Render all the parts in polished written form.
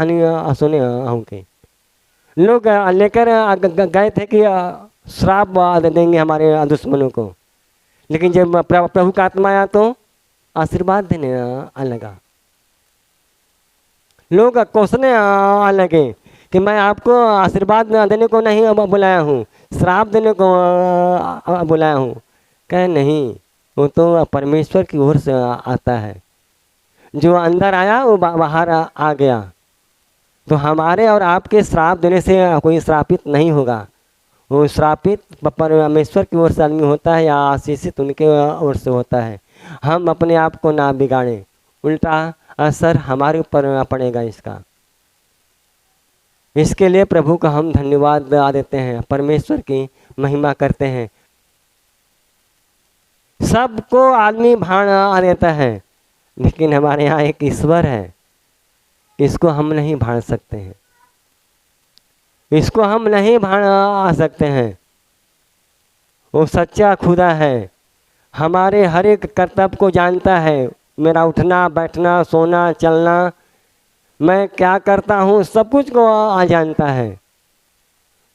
कहानी सुने होंगे। लोग लेकर गए थे कि श्राप दे देंगे हमारे दुश्मनों को, लेकिन जब प्रभु का आत्मा आया तो आशीर्वाद देने लगा। लोग कोसने लगे कि मैं आपको आशीर्वाद देने को नहीं बुलाया हूँ, श्राप देने को बुलाया हूँ। कहे नहीं, वो तो परमेश्वर की ओर से आता है। जो अंदर आया वो बाहर आ गया। तो हमारे और आपके श्राप देने से कोई श्रापित नहीं होगा। वो श्रापित परमेश्वर की ओर से आदमी होता है या आशीषित उनके ओर से होता है। हम अपने आप को ना बिगाड़ें, उल्टा असर हमारे ऊपर पड़ेगा इसका। इसके लिए प्रभु का हम धन्यवाद देते हैं, परमेश्वर की महिमा करते हैं। सबको आदमी भाण देता है, लेकिन हमारे यहाँ एक ईश्वर है, इसको हम नहीं भाण सकते हैं, इसको हम नहीं भाण आ सकते हैं। वो सच्चा खुदा है, हमारे हर एक कर्तव्य को जानता है। मेरा उठना बैठना सोना चलना, मैं क्या करता हूँ, सब कुछ को जानता है।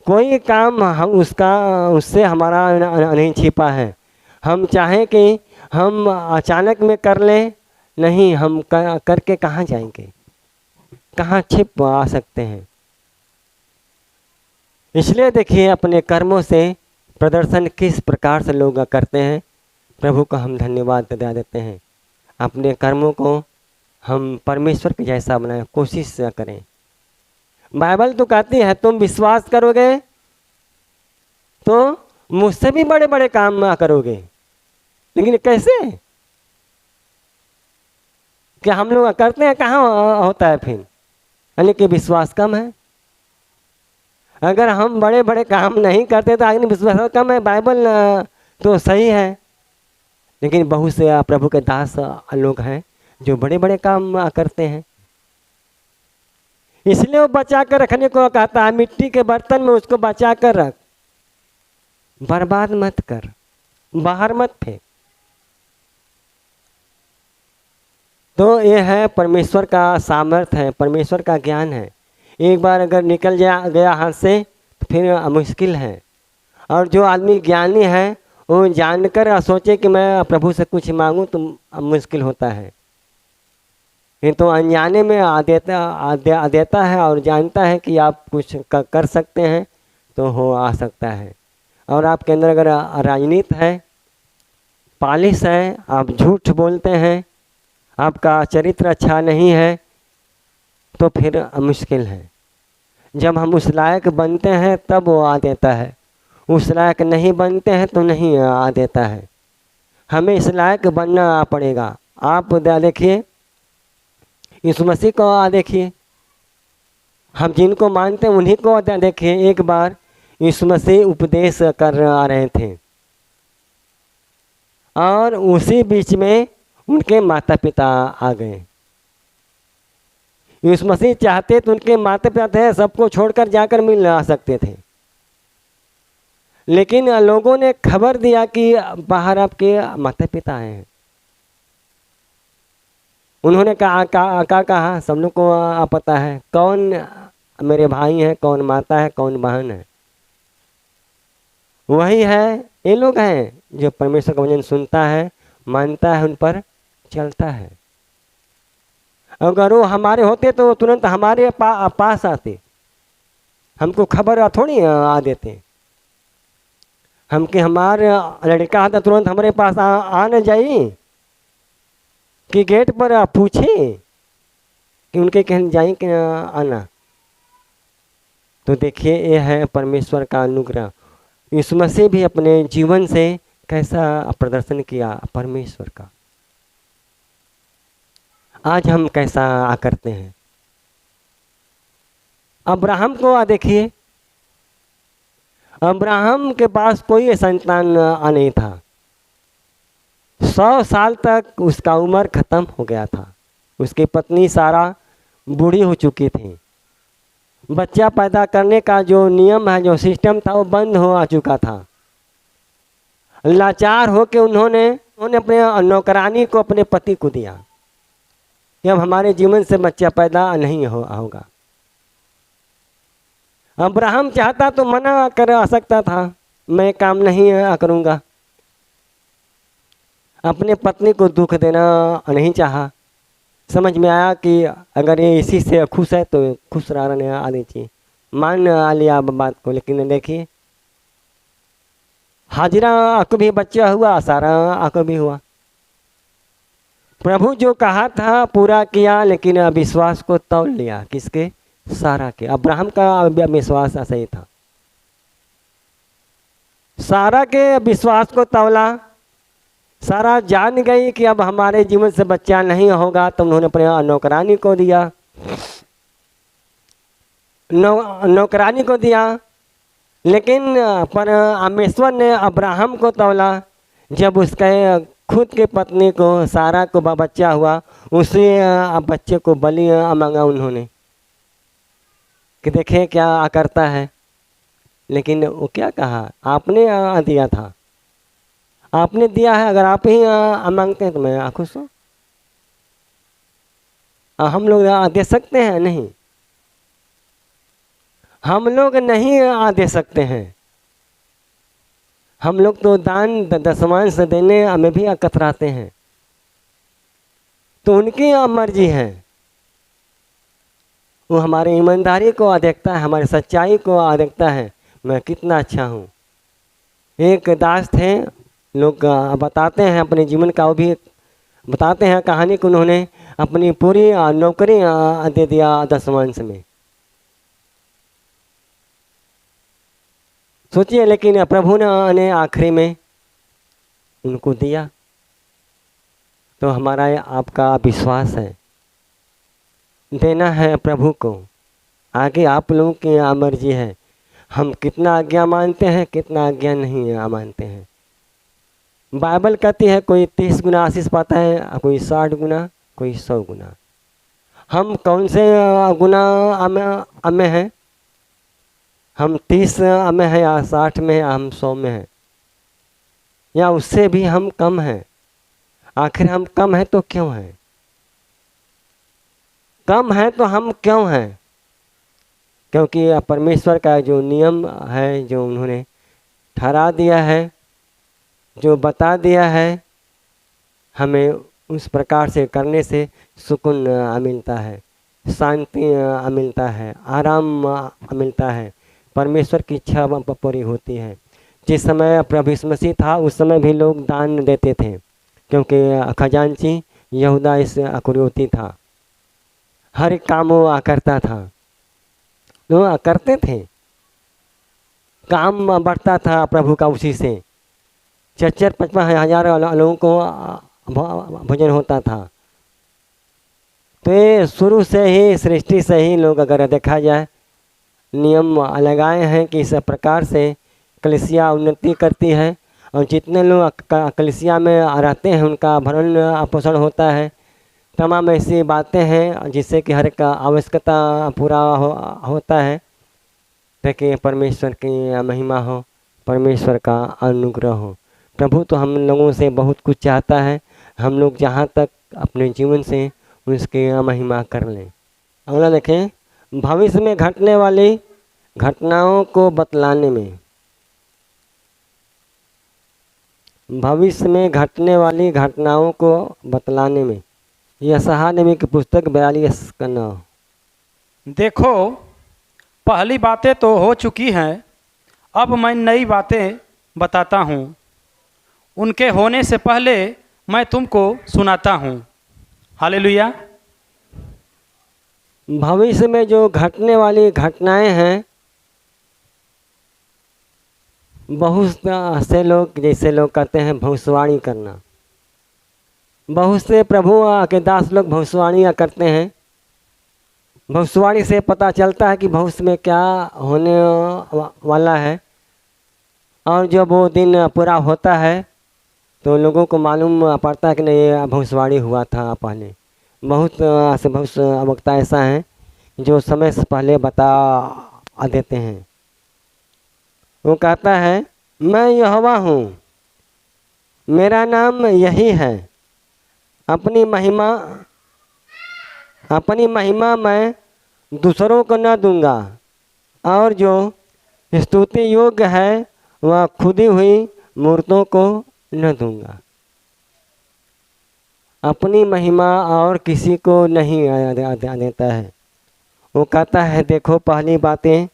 कोई काम हम उससे हमारा नहीं छिपा है। हम चाहें कि हम अचानक में कर लें, नहीं, हम करके कहाँ जाएंगे, कहाँ छिप आ सकते हैं। इसलिए देखिए अपने कर्मों से प्रदर्शन किस प्रकार से लोग करते हैं। प्रभु का हम धन्यवाद देते हैं। अपने कर्मों को हम परमेश्वर के जैसा बनाएं, कोशिश करें। बाइबल तो कहती है तुम विश्वास करोगे तो मुझसे भी बड़े बड़े काम करोगे। लेकिन कैसे, क्या हम लोग करते हैं, कहाँ होता है फिर, यानी कि विश्वास कम है। अगर हम बड़े बड़े काम नहीं करते तो आगे विश्वास कम है। बाइबल तो सही है, लेकिन बहुत से प्रभु के दास लोग हैं जो बड़े बड़े काम करते हैं। इसलिए वो बचा कर रखने को कहता है, मिट्टी के बर्तन में उसको बचा कर रख, बर्बाद मत कर, बाहर मत फेंक। तो ये है परमेश्वर का सामर्थ्य है, परमेश्वर का ज्ञान है। एक बार अगर निकल गया हाथ से तो फिर मुश्किल है। और जो आदमी ज्ञानी है वो जानकर सोचे कि मैं प्रभु से कुछ मांगूं तो मुश्किल होता है। ये तो अनजाने में आ देता है और जानता है कि आप कुछ कर सकते हैं तो हो आ सकता है। और आपके अंदर अगर राजनीति है, पालिश है, आप झूठ बोलते हैं, आपका चरित्र अच्छा नहीं है, तो फिर मुश्किल है। जब हम उस लायक बनते हैं तब वो आ देता है, उस लायक नहीं बनते हैं तो नहीं आ देता है। हमें इस लायक बनना पड़ेगा। आप देखिए यीशु मसीह को देखिए, हम जिनको मानते हैं उन्हीं को देखिए। एक बार यीशु मसीह उपदेश कर रहे थे और उसी बीच में उनके माता पिता आ गए। यीशु मसीह चाहते तो उनके माता पिता थे, सबको छोड़कर जाकर मिल आ सकते थे, लेकिन लोगों ने खबर दिया कि बाहर आपके माता पिता हैं। उन्होंने कहा सब लोग को पता है कौन मेरे भाई हैं, कौन माता है, कौन बहन है। वही है, ये लोग हैं जो परमेश्वर का वचन सुनता है, मानता है, उन पर चलता है। अगर वो हमारे होते तो तुरंत हमारे पास आते, हमको खबर थोड़ी आ देते। हमके हमारे लड़का आता तुरंत हमारे पास आ न जाई कि गेट पर पूछे कि उनके कहीं जाए कि आना। तो देखिए ये है परमेश्वर का अनुग्रह। यीशु मसीह भी अपने जीवन से कैसा प्रदर्शन किया परमेश्वर का। आज हम कैसा करते हैं। अब्राहम को देखिए, अब्राहम के पास कोई संतान नहीं था। 100 साल तक उसका उम्र खत्म हो गया था। उसकी पत्नी सारा बूढ़ी हो चुकी थी। बच्चा पैदा करने का जो नियम है, जो सिस्टम था, वो बंद हो आ चुका था। लाचार होकर उन्होंने अपने नौकरानी को अपने पति को दिया कि अब हमारे जीवन से बच्चा पैदा नहीं होगा। अब्राहम चाहता तो मना कर सकता था, मैं काम नहीं करूँगा। अपने पत्नी को दुख देना नहीं चाहा। समझ में आया कि अगर ये इसी से खुश है तो खुश रहने आनी चाहिए, मान लिया बात को। लेकिन देखिए, हाजिरा को भी बच्चा हुआ, सारा को भी हुआ। प्रभु जो कहा था पूरा किया, लेकिन विश्वास को तौल लिया। किसके? सारा के। अब्राहम का विश्वास सही था, सारा के विश्वास को तौला। सारा जान गई कि अब हमारे जीवन से बच्चा नहीं होगा, तो उन्होंने अपने नौकरानी को दिया, नौकरानी को दिया। लेकिन परमेश्वर ने अब्राहम को तौला। जब उसके खुद के पत्नी को, सारा को बच्चा हुआ, उसी बच्चे को बलि मांगा उन्होंने कि देखें क्या करता है। लेकिन वो क्या कहा? आपने दिया था, आपने दिया है, अगर आप ही मांगते हैं तो मैं खुश हूँ। हम लोग दे सकते हैं? नहीं, हम लोग नहीं दे सकते हैं। हम लोग तो दान दशमांश से देने में भी कतराते हैं। तो उनकी मर्जी है, वो हमारी ईमानदारी को देखता है, हमारी सच्चाई को देखता है, मैं कितना अच्छा हूँ। एक दास थे, लोग बताते हैं अपने जीवन का, वो भी बताते हैं कहानी को। उन्होंने अपनी पूरी नौकरी दे दिया दशमांश में। सोचिए, लेकिन प्रभु ने आखिरी में उनको दिया। तो हमारा आपका विश्वास है, देना है प्रभु को। आगे आप लोगों की मर्जी है, हम कितना आज्ञा मानते हैं, कितना आज्ञा नहीं मानते हैं। बाइबल कहती है कोई 30 गुना आशीष पाता है, कोई 60 गुना, कोई 100 गुना। हम कौन से गुना में हैं? हम 30 में हैं, या 60 में, या हम 100 में हैं, या उससे भी हम कम हैं? आखिर हम कम हैं तो क्यों हैं? कम हैं तो हम क्यों हैं? क्योंकि परमेश्वर का जो नियम है, जो उन्होंने ठहरा दिया है, जो बता दिया है, हमें उस प्रकार से करने से सुकून मिलता है, शांति मिलता है, आराम मिलता है, परमेश्वर की इच्छा पूरी होती है। जिस समय प्रभु यीशु मसीह था, उस समय भी लोग दान देते थे, क्योंकि खजांची यहूदा इस्करियोती था। हर एक काम वो करता था, लोग करते थे, काम बढ़ता था प्रभु का उसी से। 4-5 हजार लोगों को भोजन होता था। तो ये शुरू से ही, सृष्टि से ही लोग अगर देखा जाए, नियम लगाए हैं कि इस प्रकार से कलीसिया उन्नति करती है, और जितने लोग कलीसिया में रहते हैं उनका भरण पोषण होता है। तमाम ऐसी बातें हैं जिससे कि हर एक आवश्यकता पूरा होता है, ताकि परमेश्वर की महिमा हो, परमेश्वर का अनुग्रह हो। प्रभु तो हम लोगों से बहुत कुछ चाहता है, हम लोग जहाँ तक अपने जीवन से उसकी महिमा कर लें। अगला देखें, भविष्य में घटने वाली घटनाओं को बतलाने में। भविष्य में घटने वाली घटनाओं को बतलाने में। यशायाह नबी की पुस्तक 42 का 9। देखो, पहली बातें तो हो चुकी हैं, अब मैं नई बातें बताता हूँ। उनके होने से पहले मैं तुमको सुनाता हूँ। हालेलुया। भविष्य में जो घटने वाली घटनाएं हैं, बहुत से लोग, जैसे लोग कहते हैं भविष्यवाणी करना, बहुत से प्रभु के दास लोग भविष्यवाणियाँ करते हैं। भविष्यवाणी से पता चलता है कि भविष्य में क्या होने वाला है, और जब वो दिन पूरा होता है तो लोगों को मालूम पड़ता है कि नहीं, ये भविष्यवाणी हुआ था पहले। बहुत से भविष्य वक्ता ऐसा हैं जो समय से पहले बता देते हैं। वो कहता है, मैं यहोवा हूँ, मेरा नाम यही है, अपनी महिमा मैं दूसरों को न दूंगा, और जो स्तुति योग्य है वह खुदी हुई मूर्तों को न दूंगा। अपनी महिमा और किसी को नहीं देता है। वो कहता है देखो पहली बातें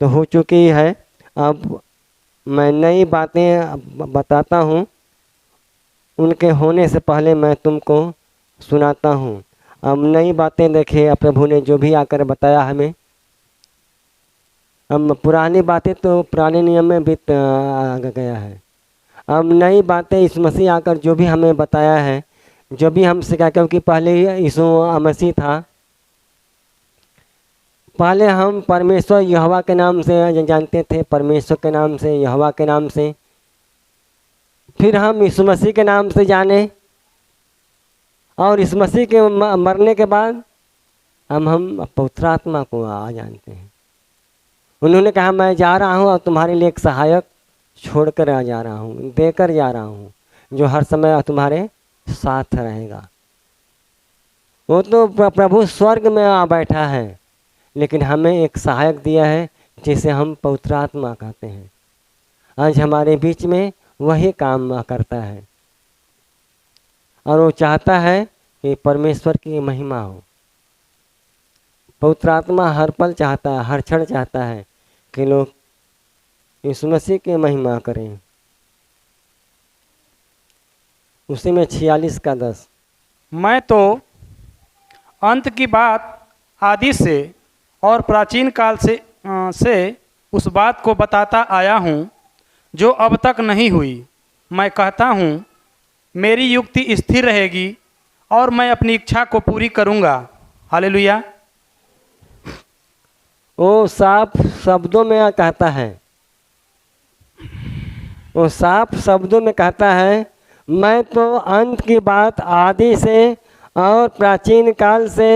तो हो चुकी है, अब मैं नई बातें बताता हूँ, उनके होने से पहले मैं तुमको सुनाता हूँ। अब नई बातें देखे प्रभु ने जो भी आकर बताया हमें। अब पुरानी बातें तो पुराने नियम में बीत गया है। अब नई बातें इस मसीह आकर जो भी हमें बताया है, जो भी हम सिखा, क्योंकि पहले यीशु मसीह था। पहले हम परमेश्वर यहोवा के नाम से जानते थे, परमेश्वर के नाम से, यहोवा के नाम से। फिर हम यीशु मसीह के नाम से जाने, और इस मसीह के मरने के बाद हम पवित्र आत्मा को जानते हैं। उन्होंने कहा मैं जा रहा हूँ और तुम्हारे लिए एक सहायक छोड़कर जा रहा हूँ, देकर जा रहा हूँ, जो हर समय तुम्हारे साथ रहेगा। वो तो प्रभु स्वर्ग में आ बैठा है, लेकिन हमें एक सहायक दिया है जिसे हम पवित्र आत्मा कहते हैं। आज हमारे बीच में वही काम करता है, और वो चाहता है कि परमेश्वर की महिमा हो। पवित्र आत्मा हर पल चाहता है, हर क्षण चाहता है कि लोग यीशु मसीह की महिमा करें। उसी में 46 का 10। मैं तो अंत की बात आदि से और प्राचीन काल से उस बात को बताता आया हूँ जो अब तक नहीं हुई। मैं कहता हूँ मेरी युक्ति स्थिर रहेगी और मैं अपनी इच्छा को पूरी करूँगा। हालेलुया। वो साफ शब्दों में कहता है, वो साफ शब्दों में कहता है मैं तो अंत की बात आदि से और प्राचीन काल से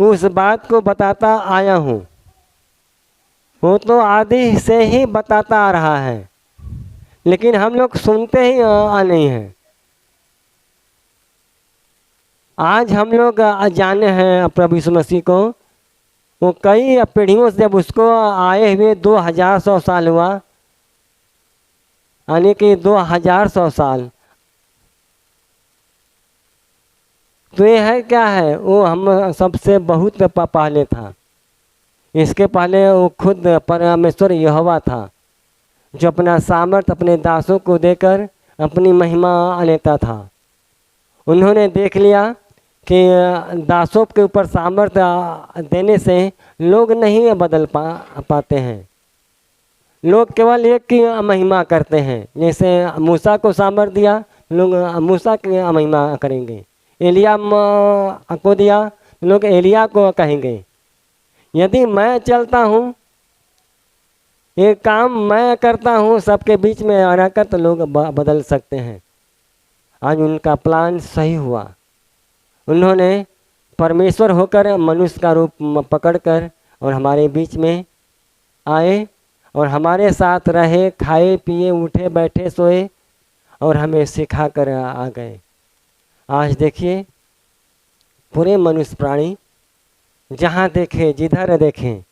उस बात को बताता आया हूँ। वो तो आदि से ही बताता आ रहा है, लेकिन हम लोग सुनते ही नहीं हैं। आज हम लोग जाने हैं प्रभु यीशु मसीह को। वो कई पीढ़ियों से जब उसको आए हुए 2100 साल हुआ, यानी कि 2100 साल। तो ये है क्या है, वो हम सबसे बहुत पहले था। इसके पहले वो खुद परमेश्वर यहोवा था, जो अपना सामर्थ अपने दासों को देकर अपनी महिमा लेता था। उन्होंने देख लिया कि दासों के ऊपर सामर्थ्य देने से लोग नहीं बदल पाते हैं। लोग केवल एक की महिमा करते हैं। जैसे मूसा को सामर्थ्य दिया, लोग मूसा की महिमा करेंगे। एलिया को दिया, लोग एलिया को कहेंगे। यदि मैं चलता हूँ, ये काम मैं करता हूँ सबके बीच में रहकर, तो लोग बदल सकते हैं। आज उनका प्लान सही हुआ। उन्होंने परमेश्वर होकर मनुष्य का रूप पकड़कर और हमारे बीच में आए और हमारे साथ रहे, खाए पिए, उठे बैठे सोए और हमें सिखा कर आ गए। आज देखिए पूरे मनुष्य प्राणी जहाँ देखें, जिधर देखें,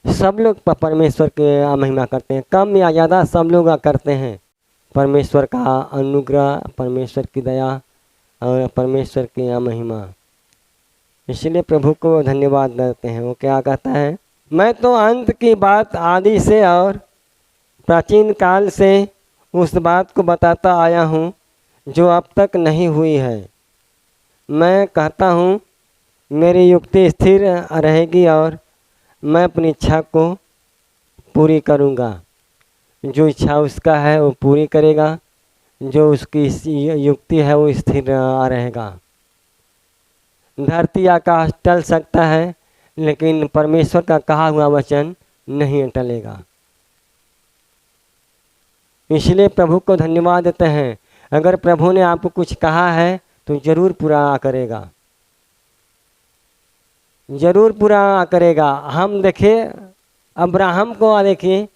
सब लोग परमेश्वर की महिमा करते हैं। कम या ज़्यादा सब लोग करते हैं। परमेश्वर का अनुग्रह, परमेश्वर की दया और परमेश्वर की महिमा। इसलिए प्रभु को धन्यवाद देते हैं। वो क्या कहता है, मैं तो अंत की बात आदि से और प्राचीन काल से उस बात को बताता आया हूँ जो अब तक नहीं हुई है। मैं कहता हूँ मेरी युक्ति स्थिर रहेगी और मैं अपनी इच्छा को पूरी करूँगा। जो इच्छा उसका है वो पूरी करेगा, जो उसकी युक्ति है वो स्थिर रहेगा। धरती आकाश टल सकता है, लेकिन परमेश्वर का कहा हुआ वचन नहीं टलेगा। इसलिए प्रभु को धन्यवाद देते हैं। अगर प्रभु ने आपको कुछ कहा है तो जरूर पूरा करेगा, जरूर पूरा करेगा। हम देखें अब्राहम को, देखिए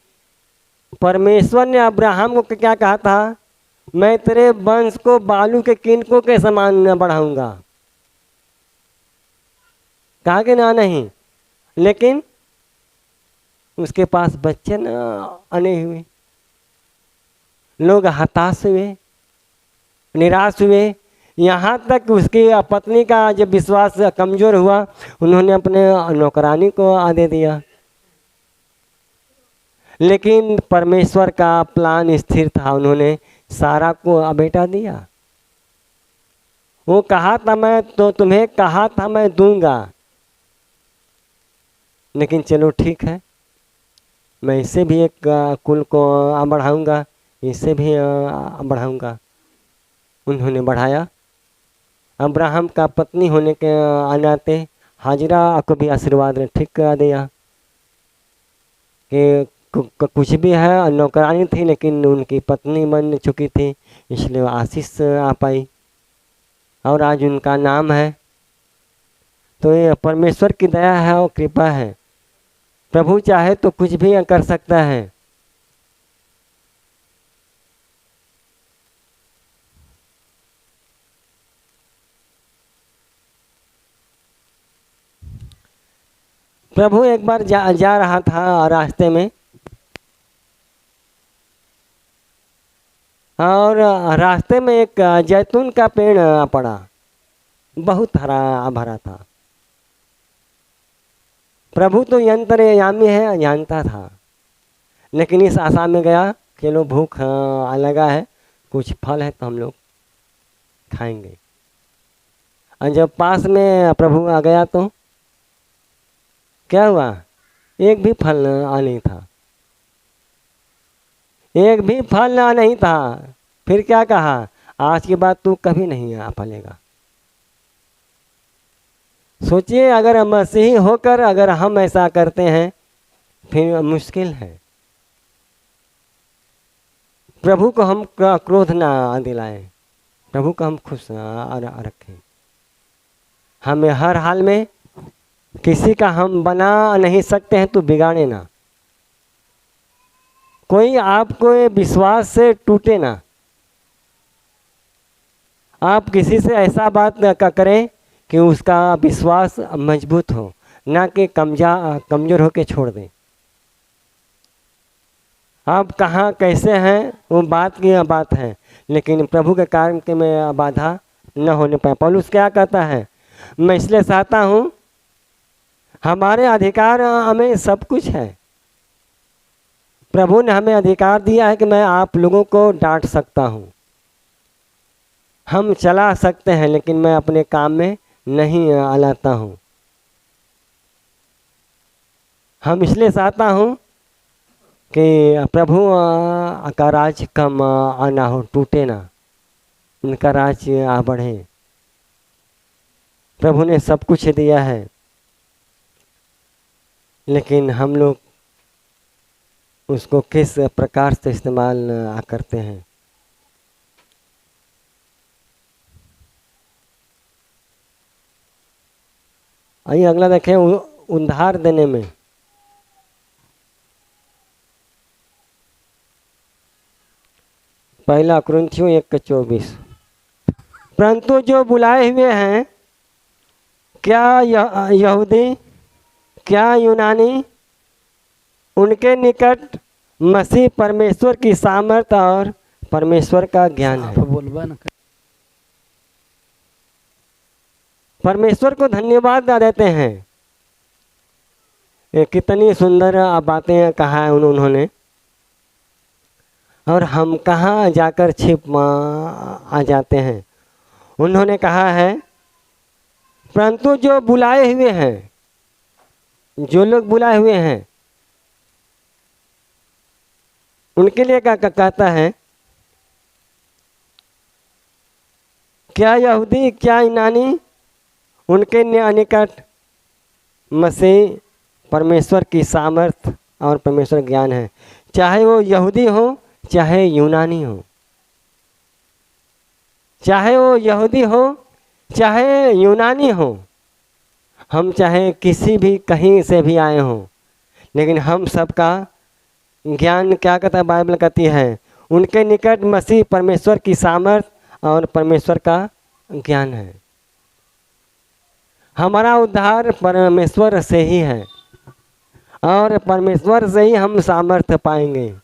परमेश्वर ने अब्राहम को क्या कहा था, मैं तेरे वंश को बालू के किनकों के समान बढ़ाऊंगा। कहा कि ना नहीं, लेकिन उसके पास बच्चे न नहीं हुए। लोग हताश हुए, निराश हुए। यहाँ तक उसकी पत्नी का जब विश्वास कमज़ोर हुआ, उन्होंने अपने नौकरानी को दे दिया। लेकिन परमेश्वर का प्लान स्थिर था, उन्होंने सारा को बेटा दिया। वो कहा था मैं तो तुम्हें कहा था मैं दूंगा, लेकिन चलो ठीक है, मैं इससे भी एक कुल को बढ़ाऊंगा, इससे भी बढ़ाऊंगा। उन्होंने बढ़ाया। अब्राहम का पत्नी होने के नाते हाजिरा को भी आशीर्वाद ने ठीक करा दिया कि कुछ भी है, नौकरानी थी लेकिन उनकी पत्नी बन चुकी थी, इसलिए आशीष आ पाई और आज उनका नाम है। तो ये परमेश्वर की दया है और कृपा है। प्रभु चाहे तो कुछ भी कर सकता है। प्रभु एक बार जा रहा था रास्ते में, और रास्ते में एक जैतून का पेड़ पड़ा, बहुत हरा भरा था। प्रभु तो यंत्रयामी है, जानता था, लेकिन इस आशा में गया कि लो भूख लगा है, कुछ फल है तो हम लोग खाएंगे। और जब पास में प्रभु आ गया तो क्या हुआ, एक भी फल नहीं था, एक भी फल नहीं था। फिर क्या कहा, आज के बाद तू कभी नहीं फलेगा। सोचिए, अगर मसीही होकर अगर हम ऐसा करते हैं फिर मुश्किल है। प्रभु को हम क्रोध ना दिलाएं, प्रभु को हम खुश रखें। हमें हर हाल में किसी का हम बना नहीं सकते हैं तो बिगाड़े ना। कोई आपको विश्वास से टूटे ना। आप किसी से ऐसा बात करें कि उसका विश्वास मजबूत हो, ना कि कमज़ोर होकर छोड़ दें। आप कहाँ कैसे हैं वो बात की बात है, लेकिन प्रभु के कार्य के में बाधा न होने पाए। पौलुस क्या कहता है, मैं इसलिए चाहता हूँ, हमारे अधिकार में सब कुछ है। प्रभु ने हमें अधिकार दिया है कि मैं आप लोगों को डांट सकता हूँ, हम चला सकते हैं, लेकिन मैं अपने काम में नहीं लाता हूँ। हम इसलिए चाहता हूँ कि प्रभु का राज कम आना हो, टूटे ना, इनका राज बढ़े। प्रभु ने सब कुछ दिया है, लेकिन हम लोग उसको किस प्रकार से इस्तेमाल करते हैं। आइए अगला देखें, उधार देने में। पहला कुरिन्थियों 1:24। परंतु जो बुलाए हुए हैं, क्या यहूदी क्या यूनानी, उनके निकट मसीह परमेश्वर की सामर्थ और परमेश्वर का ज्ञान है। परमेश्वर को धन्यवाद देते हैं। ये कितनी सुंदर बातें कहा है उन्होंने, और हम कहाँ जाकर छिप आ जाते हैं। उन्होंने कहा है, परंतु जो बुलाए हुए हैं, जो लोग बुलाए हुए हैं, उनके लिए क्या कहता है, क्या यहूदी क्या यूनानी, उनके निकट मसीह परमेश्वर की सामर्थ और परमेश्वर ज्ञान है। चाहे वो यहूदी हो चाहे यूनानी हो, चाहे वो यहूदी हो चाहे यूनानी हो, हम चाहे किसी भी कहीं से भी आए हों, लेकिन हम सबका ज्ञान क्या कहता है, बाइबल कहती है, उनके निकट मसीह परमेश्वर की सामर्थ और परमेश्वर का ज्ञान है। हमारा उद्धार परमेश्वर से ही है, और परमेश्वर से ही हम सामर्थ्य पाएंगे।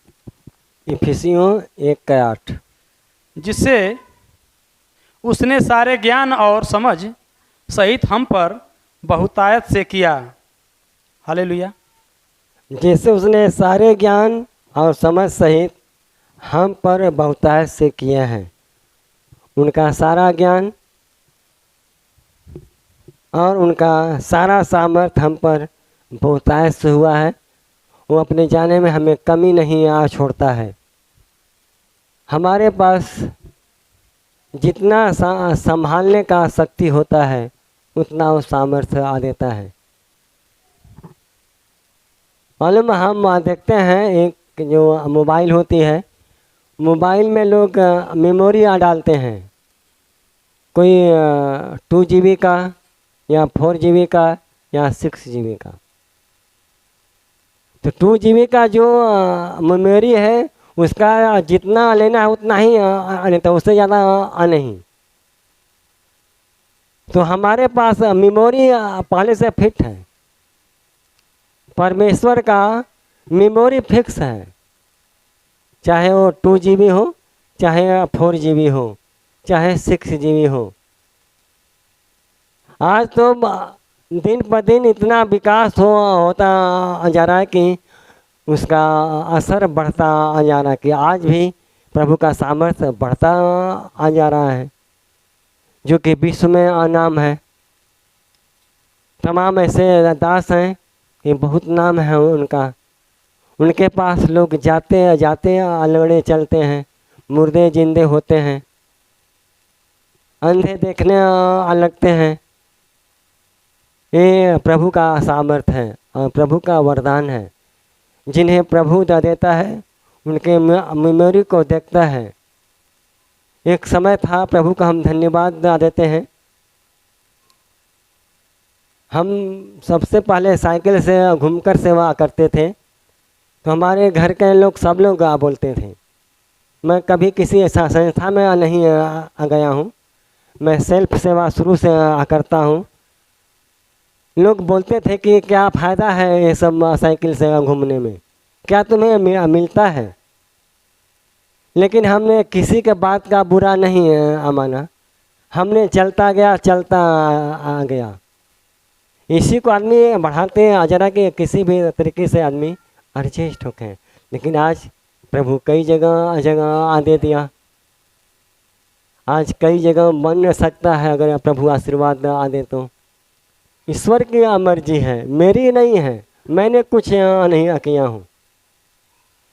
इफिसियों 1:8। जिससे उसने सारे ज्ञान और समझ सहित हम पर बहुतायत से किया। हालेलुया। जैसे उसने सारे ज्ञान और समझ सहित हम पर बहुतायत से किया है। उनका सारा ज्ञान और उनका सारा सामर्थ्य हम पर बहुतायत से हुआ है। वो अपने जाने में हमें कमी नहीं आ छोड़ता है। हमारे पास जितना संभालने का शक्ति होता है उतना वो सामर्थ्य आ देता है। मालूम हम देखते हैं एक जो मोबाइल होती है, मोबाइल में लोग मेमोरी डालते हैं, कोई 2 GB का या 4 GB का या 6 GB का। तो 2 GB का जो मेमोरी है उसका जितना लेना है उतना ही लेता है, उससे ज़्यादा नहीं। तो हमारे पास मेमोरी पहले से फिट है। परमेश्वर का मेमोरी फिक्स है, चाहे वो 2 GB हो, चाहे 4 GB हो, चाहे 6 GB हो। आज तो दिन पर दिन इतना विकास होता जा रहा है कि उसका असर बढ़ता आ जा रहा है, कि आज भी प्रभु का सामर्थ्य बढ़ता आ जा रहा है, जो कि विश्व में नाम है। तमाम ऐसे दास हैं कि बहुत नाम है उनका। उनके पास लोग जाते जाते अलगड़े चलते हैं, मुर्दे जिंदे होते हैं, अंधे देखने लगते हैं। ये प्रभु का सामर्थ्य है और प्रभु का वरदान है। जिन्हें प्रभु देता है उनके मेमोरी को देखता है। एक समय था, प्रभु का हम धन्यवाद देते हैं। हम सबसे पहले साइकिल से घूमकर सेवा करते थे, तो हमारे घर के लोग सब लोग बोलते थे। मैं कभी किसी ऐसा संस्था में नहीं गया हूँ, मैं सेल्फ सेवा शुरू से करता हूँ। लोग बोलते थे कि क्या फ़ायदा है ये सब साइकिल से घूमने में, क्या तुम्हें मिलता है। लेकिन हमने किसी के बात का बुरा नहीं माना, हमने चलता गया, चलता आ गया। इसी को आदमी बढ़ाते हैं जरा कि किसी भी तरीके से आदमी एडजस्ट होके। लेकिन आज प्रभु कई जगह दे दिया। आज कई जगह बन सकता है अगर प्रभु आशीर्वाद दे तो। ईश्वर की मर्जी है, मेरी नहीं है। मैंने कुछ नहीं किया हूँ।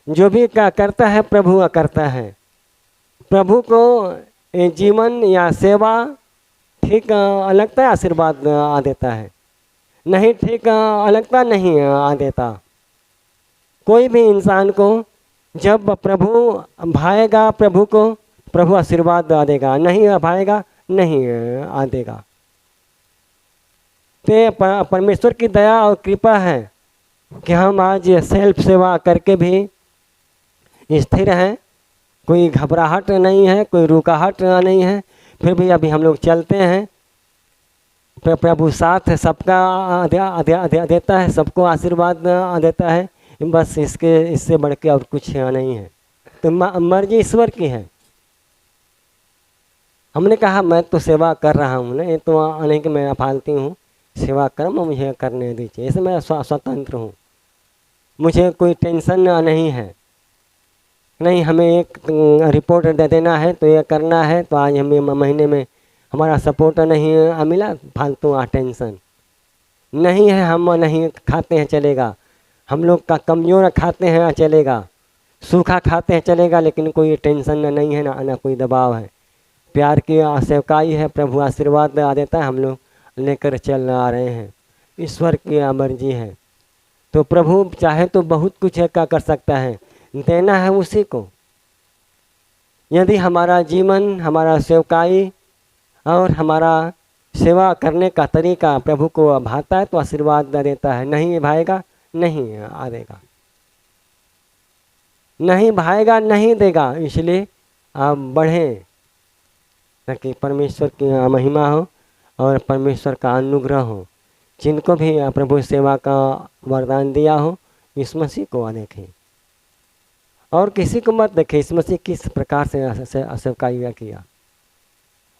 जो भी करता है प्रभु करता है। प्रभु को जीवन या सेवा ठीक लगता है, आशीर्वाद देता है। नहीं ठीक लगता, नहीं देता। कोई भी इंसान को जब प्रभु भाएगा, प्रभु को प्रभु आशीर्वाद देगा, नहीं भाएगा नहीं देगा। तो परमेश्वर की दया और कृपा है कि हम आज सेल्फ सेवा करके भी स्थिर हैं। कोई घबराहट नहीं है, कोई रुकाहट नहीं है। फिर भी अभी हम लोग चलते हैं। प्रभु साथ सबका देता है, सबको आशीर्वाद देता है। बस इससे बढ़ के और कुछ नहीं है। तो मर्जी ईश्वर की है। हमने कहा मैं तो सेवा कर रहा हूँ ना, ये तो नहीं कि मैं फालतू हूँ, सेवा कर्म मुझे करने दीजिए, इससे मैं स्वतंत्र हूँ, मुझे कोई टेंशन नहीं है। नहीं हमें एक रिपोर्ट दे देना है तो ये करना है, तो आज हमें महीने में हमारा सपोर्ट नहीं मिला, फालतू टेंशन नहीं है। हम नहीं खाते हैं चलेगा, हम लोग का कमज़ोर खाते हैं चलेगा, सूखा खाते हैं चलेगा, लेकिन कोई टेंशन नहीं है, ना कोई दबाव है। प्यार की सेवकाई है, प्रभु आशीर्वाद देता है, हम लोग लेकर चल आ रहे हैं। ईश्वर की मर्जी है। तो प्रभु चाहे तो बहुत कुछ का कर सकता है, देना है उसी को। यदि हमारा जीवन, हमारा सेवकाई और हमारा सेवा करने का तरीका प्रभु को भाता है तो आशीर्वाद देता है। नहीं भाएगा नहीं देगा, नहीं भाएगा नहीं देगा। इसलिए आप बढ़ें ताकि परमेश्वर की महिमा हो और परमेश्वर का अनुग्रह हो। जिनको भी प्रभु सेवा का वरदान दिया हो इस मसीह को देखें और किसी को मत देखें। इस मसीह किस प्रकार से सेवकाई किया,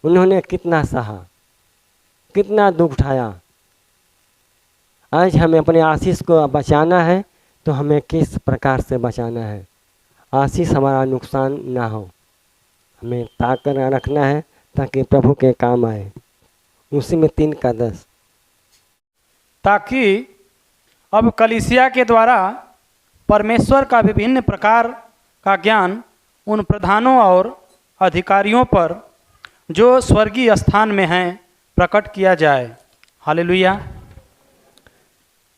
उन्होंने कितना सहा, कितना दुख उठाया। आज हमें अपने आशीष को बचाना है तो हमें किस प्रकार से बचाना है, आशीष हमारा नुकसान ना हो, हमें ताकत रखना है ताकि प्रभु के काम आए। उसी में 3:10 ताकि अब कलीसिया के द्वारा परमेश्वर का विभिन्न प्रकार का ज्ञान उन प्रधानों और अधिकारियों पर जो स्वर्गीय स्थान में हैं प्रकट किया जाए। हालेलुया।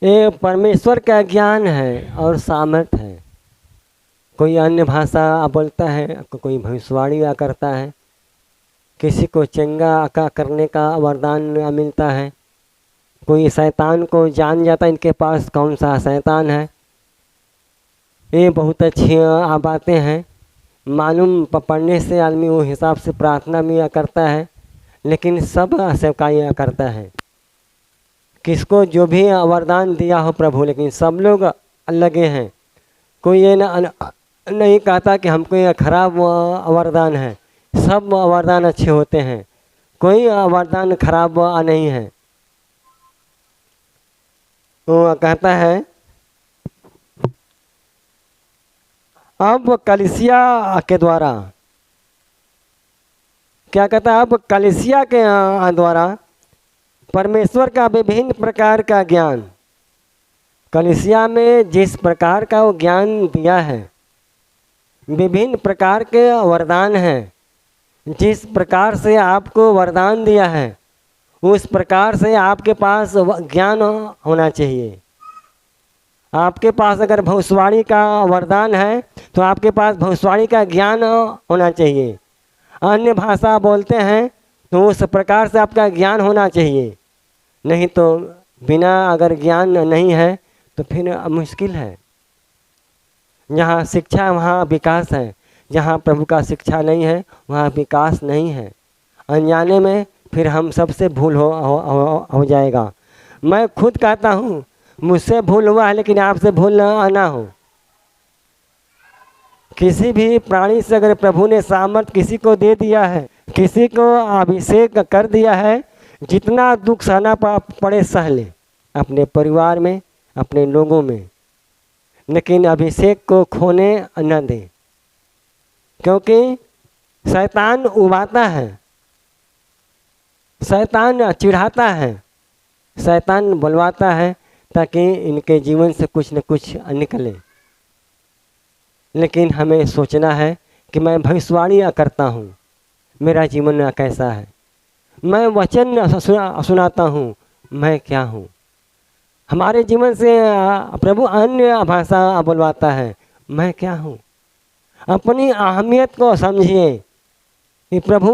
ये परमेश्वर का ज्ञान है और सामर्थ है। कोई अन्य भाषा बोलता है, कोई भविष्यवाणी करता है, किसी को चंगा का करने का वरदान मिलता है, कोई शैतान को जान जाता है इनके पास कौन सा शैतान है। ये बहुत अच्छी बातें हैं, मालूम पढ़ने से आदमी वो हिसाब से प्रार्थना भी करता है, लेकिन सब सेवकाई करता है। किसको जो भी वरदान दिया हो प्रभु, लेकिन सब लोग लगे हैं। कोई ये नहीं कहता कि हमको ये खराब वरदान है, सब वरदान अच्छे होते हैं, कोई वरदान खराब नहीं है। वो कहता है अब कलीसिया के द्वारा, क्या कहता है, अब कलीसिया के द्वारा परमेश्वर का विभिन्न प्रकार का ज्ञान, कलीसिया में जिस प्रकार का वो ज्ञान दिया है, विभिन्न प्रकार के वरदान हैं, जिस प्रकार से आपको वरदान दिया है उस प्रकार से आपके पास ज्ञान होना चाहिए। आपके पास अगर भविष्यवाणी का वरदान है तो आपके पास भविष्यवाणी का ज्ञान होना चाहिए। अन्य भाषा बोलते हैं तो उस प्रकार से आपका ज्ञान होना चाहिए, नहीं तो बिना अगर ज्ञान नहीं है तो फिर मुश्किल है। जहाँ शिक्षा वहाँ विकास है, जहाँ प्रभु का शिक्षा नहीं है वहाँ विकास नहीं है। अनजाने में फिर हम सबसे भूल हो जाएगा। मैं खुद कहता हूँ मुझसे भूल हुआ है, लेकिन आपसे भूल ना हो। किसी भी प्राणी से अगर प्रभु ने सामर्थ किसी को दे दिया है, किसी को अभिषेक कर दिया है, जितना दुख सहना पड़े सह ले अपने परिवार में, अपने लोगों में, लेकिन अभिषेक को खोने न दे, क्योंकि शैतान उबाता है, शैतान चिढ़ाता है, शैतान बुलवाता है ताकि इनके जीवन से कुछ न कुछ निकले। लेकिन हमें सोचना है कि मैं भविष्यवाणी करता हूँ, मेरा जीवन कैसा है, मैं वचन सुनाता हूँ, मैं क्या हूँ। हमारे जीवन से प्रभु अन्य भाषा बुलवाता है, मैं क्या हूँ। अपनी अहमियत को समझिए कि प्रभु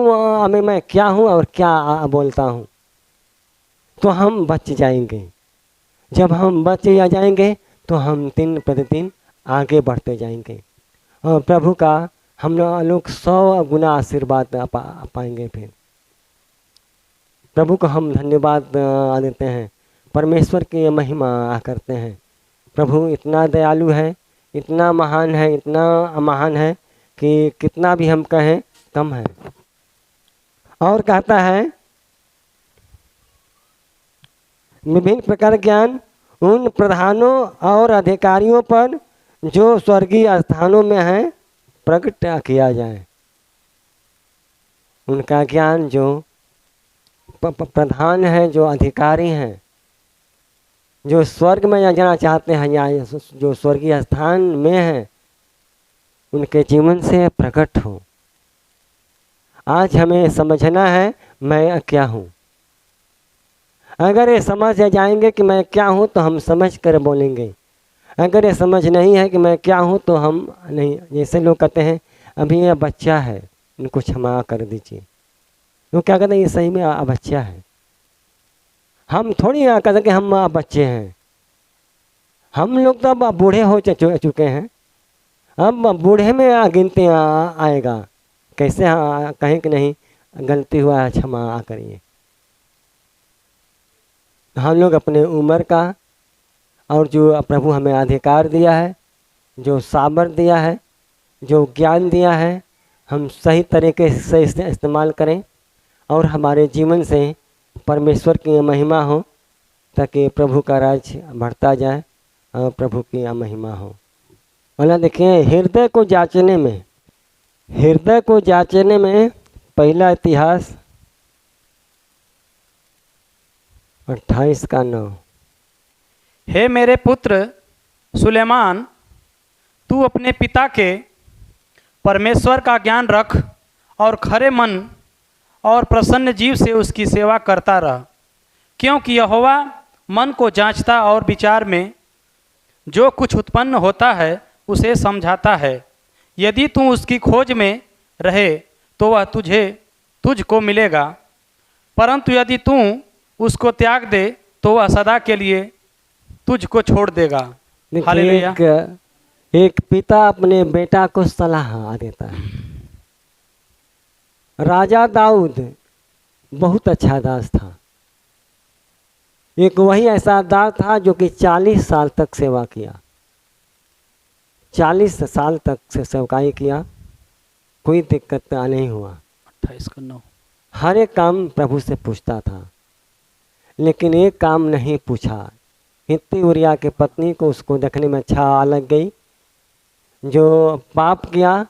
में मैं क्या हूँ और क्या बोलता हूँ, तो हम बच जाएंगे। जब हम बच जाएंगे तो हम दिन प्रतिदिन आगे बढ़ते जाएंगे और प्रभु का हम लोग 100 गुना आशीर्वाद पाएंगे। फिर प्रभु को हम धन्यवाद देते हैं, परमेश्वर की महिमा करते हैं। प्रभु इतना दयालु है, इतना महान है, इतना महान है कि कितना भी हम कहें कम है। और कहता है विभिन्न प्रकार ज्ञान उन प्रधानों और अधिकारियों पर जो स्वर्गीय स्थानों में हैं प्रकट किया जाए। उनका ज्ञान जो प्रधान है, जो अधिकारी हैं, जो स्वर्ग में जाना चाहते हैं या जो स्वर्गीय स्थान में हैं, उनके जीवन से प्रकट हो। आज हमें समझना है मैं क्या हूँ। अगर ये समझ जाएंगे कि मैं क्या हूँ तो हम समझ कर बोलेंगे। अगर ये समझ नहीं है कि मैं क्या हूँ तो हम नहीं। जैसे लोग कहते हैं अभी ये बच्चा है, इनको क्षमा कर दीजिए। वो क्या कहते हैं, ये सही में बच्चा है। हम थोड़ी कहते कि हम बच्चे हैं। हम लोग तो अब बूढ़े हो चुके हैं। अब बूढ़े में गिनती आएगा। कैसे कहें कि नहीं गलती हुआ है, क्षमा करिए। हम लोग अपने उम्र का और जो प्रभु हमें अधिकार दिया है, जो सामर्थ दिया है, जो ज्ञान दिया है, हम सही तरीके से इसे इस्तेमाल करें और हमारे जीवन से परमेश्वर की महिमा हो, ताकि प्रभु का राज बढ़ता जाए और प्रभु की महिमा हो। मतलब देखिए, हृदय को जांचने में पहला इतिहास 28:9। हे मेरे पुत्र सुलेमान, तू अपने पिता के परमेश्वर का ज्ञान रख और खरे मन और प्रसन्न जीव से उसकी सेवा करता रह, क्योंकि यहोवा मन को जांचता और विचार में जो कुछ उत्पन्न होता है उसे समझाता है। यदि तू उसकी खोज में रहे तो वह तुझको मिलेगा, परंतु यदि तू उसको त्याग दे तो वह सदा के लिए तुझको छोड़ देगा। हालेलुया। एक पिता अपने बेटा को सलाह देता है। राजा दाऊद बहुत अच्छा दास था। एक वही ऐसा दास था जो कि 40 साल तक सेवा किया, 40 साल तक से सेवकाई किया, कोई दिक्कत नहीं हुआ। 28:9। हर एक काम प्रभु से पूछता था, लेकिन एक काम नहीं पूछा। हित्ती उरिया के पत्नी को उसको देखने में अच्छा लग गई, जो पाप किया,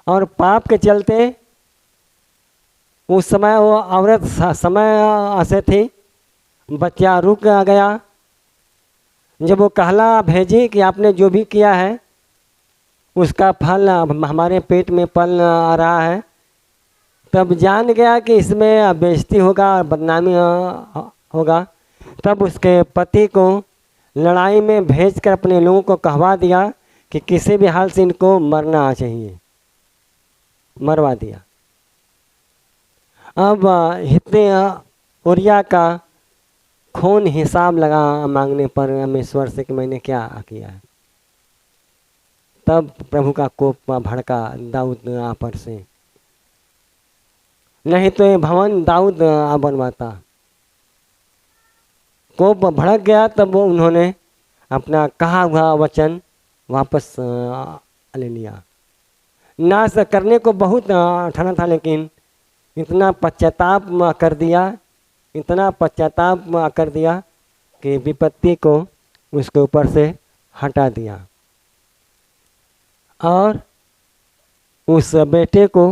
और पाप के चलते उस समय वो औरत समय ऐसे थी, बच्चा रुक गया। जब वो कहला भेजी कि आपने जो भी किया है उसका फल हमारे पेट में पल आ रहा है, तब जान गया कि इसमें बेइज्जती होगा और बदनामी होगा। तब उसके पति को लड़ाई में भेजकर अपने लोगों को कहवा दिया कि किसी भी हाल से इनको मरना चाहिए, मरवा दिया। अब हित्ती उरिया का खून हिसाब लगा मांगने पर परमेश्वर से कि मैंने क्या किया है। तब प्रभु का कोप भड़का दाऊद पर से, नहीं तो ये भवन दाऊद बनवाता। कोप भड़क गया, तब उन्होंने अपना कहा हुआ वचन वापस ले लिया। नाश करने को बहुत ठाना था, लेकिन इतना पश्चाताप कर दिया, इतना पश्चाताप कर दिया कि विपत्ति को उसके ऊपर से हटा दिया। और उस बेटे को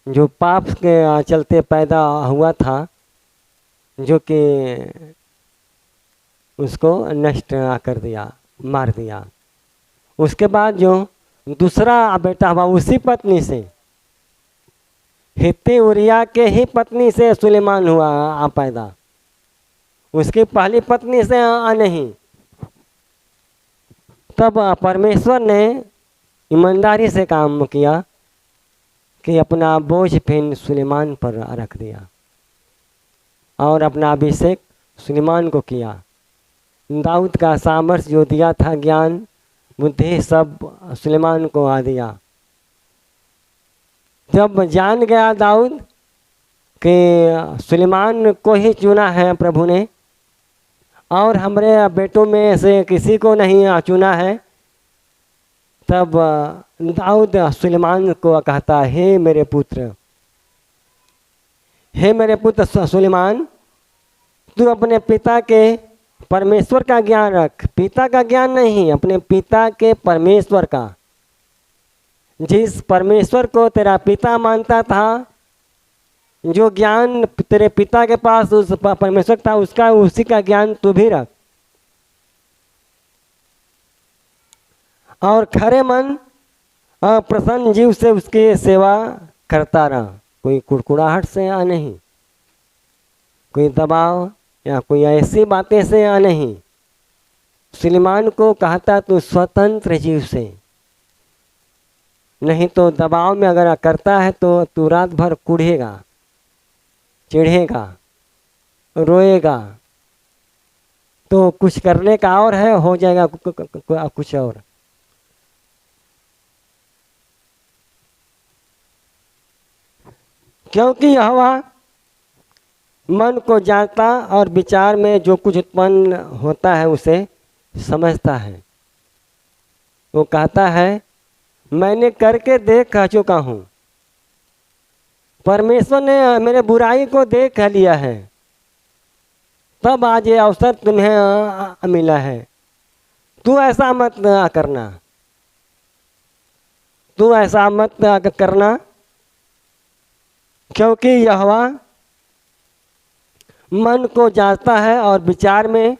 जो पाप के चलते पैदा हुआ था, जो कि उसको नष्ट कर दिया, मार दिया। उसके बाद जो दूसरा बेटा हुआ उसी पत्नी से, हित्ती उरिया के ही पत्नी से सुलेमान हुआ पैदा, उसकी पहली पत्नी से नहीं। तब परमेश्वर ने ईमानदारी से काम किया कि अपना बोझ फिर सुलेमान पर रख दिया और अपना अभिषेक सुलेमान को किया। दाऊद का सामर्थ्य जो दिया था, ज्ञान बुद्धि, सब सुलेमान को आ दिया। जब जान गया दाऊद कि सुलेमान को ही चुना है प्रभु ने और हमारे बेटों में से किसी को नहीं चुना है, तब दाऊद सुलेमान को कहता, हे मेरे पुत्र, हे मेरे पुत्र सुलेमान, तू अपने पिता के परमेश्वर का ज्ञान रख। पिता का ज्ञान नहीं, अपने पिता के परमेश्वर का। जिस परमेश्वर को तेरा पिता मानता था, जो ज्ञान तेरे पिता के पास उस परमेश्वर था, उसका उसी का ज्ञान तू भी रख। और खरे मन और प्रसन्न जीव से उसकी सेवा करता रहा, कोई कुड़कुड़ाहट से या नहीं, कोई दबाव या कोई ऐसी बातें से या नहीं। सुलेमान को कहता तू स्वतंत्र जीव से, नहीं तो दबाव में अगर करता है तो तू रात भर कुढ़ेगा, चिढ़ेगा, रोएगा, तो कुछ करने का और है, हो जाएगा कुछ और। क्योंकि यहोवा मन को जानता और विचार में जो कुछ उत्पन्न होता है उसे समझता है। वो कहता है मैंने करके देख चुका हूँ, परमेश्वर ने मेरे बुराई को देख लिया है, तब आज ये अवसर तुम्हें मिला है। तू ऐसा मत करना, तू ऐसा मत करना, क्योंकि यहोवा मन को जांचता है और विचार में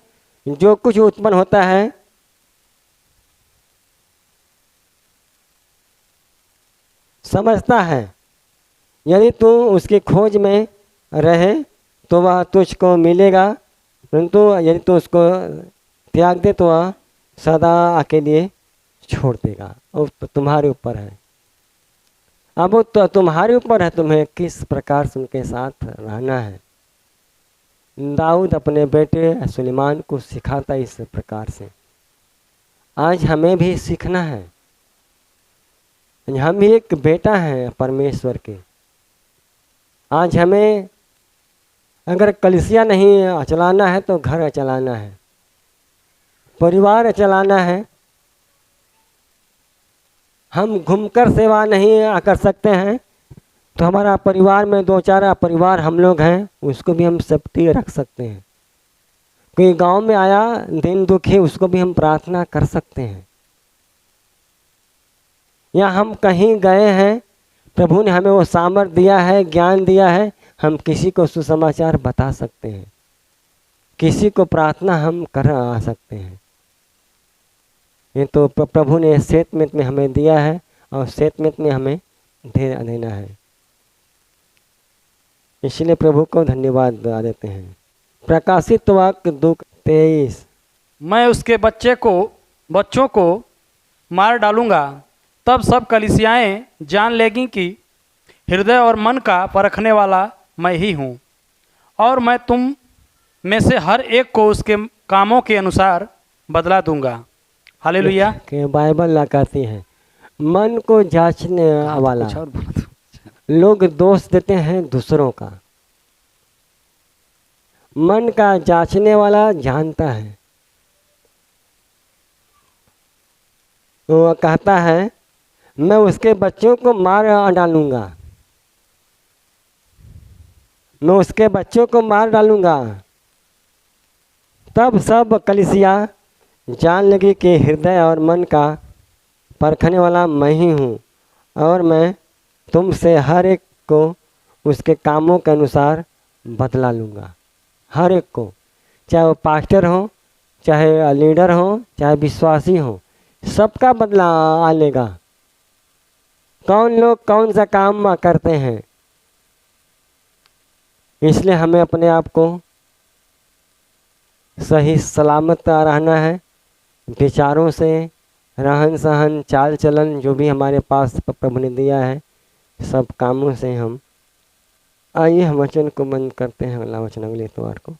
जो कुछ उत्पन्न होता है समझता है। यदि तू उसकी खोज में रहे तो वह तुझको मिलेगा, परंतु यदि तू उसको त्याग दे तो वह सदा के लिए छोड़ देगा। और तो तुम्हारे ऊपर है, अब वो तो तुम्हारे ऊपर है, तुम्हें किस प्रकार से उनके साथ रहना है। दाऊद अपने बेटे सुलेमान को सिखाता इस प्रकार से। आज हमें भी सीखना है। हम भी एक बेटा हैं परमेश्वर के। आज हमें अगर कलीसिया नहीं चलाना है तो घर चलाना है, परिवार चलाना है। हम घूमकर सेवा नहीं कर सकते हैं तो हमारा परिवार में 2-4 परिवार हम लोग हैं, उसको भी हम सेफ्टी रख सकते हैं। कोई गांव में आया दिन दुखी, उसको भी हम प्रार्थना कर सकते हैं। या हम कहीं गए हैं, प्रभु ने हमें वो सामर्थ्य दिया है, ज्ञान दिया है, हम किसी को सुसमाचार बता सकते हैं, किसी को प्रार्थना हम कर आ सकते हैं। ये तो प्रभु ने सेतमेत में हमें दिया है और सेतमेत में हमें देना है। इसलिए प्रभु को धन्यवाद देते हैं। प्रकाशित वाक्य 2:23। मैं उसके बच्चों को मार डालूंगा, तब सब कलीसियाएं जान लेगी कि हृदय और मन का परखने वाला मैं ही हूँ, और मैं तुम में से हर एक को उसके कामों के अनुसार बदला दूंगा। हालेलुया। के बाइबल कहती है मन को जांचने वाला। लोग दोष देते हैं दूसरों का, मन का जांचने वाला जानता है। वो कहता है मैं उसके बच्चों को मार डालूंगा, मैं उसके बच्चों को मार डालूंगा, तब सब कलीसिया जान लगी कि हृदय और मन का परखने वाला मैं ही हूँ, और मैं तुमसे हर एक को उसके कामों के अनुसार बदला लूँगा। हर एक को, चाहे वो पास्टर हो, चाहे लीडर हो, चाहे विश्वासी हो, सबका बदला आ लेगा। कौन लोग कौन सा काम करते हैं, इसलिए हमें अपने आप को सही सलामत रहना है। विचारों से, रहन सहन, चाल चलन जो भी हमारे पास प्रभु ने दिया है, सब कामों से हम। आइए हम वचन को बंद करते हैं, अगला वचन अगले इतवार को।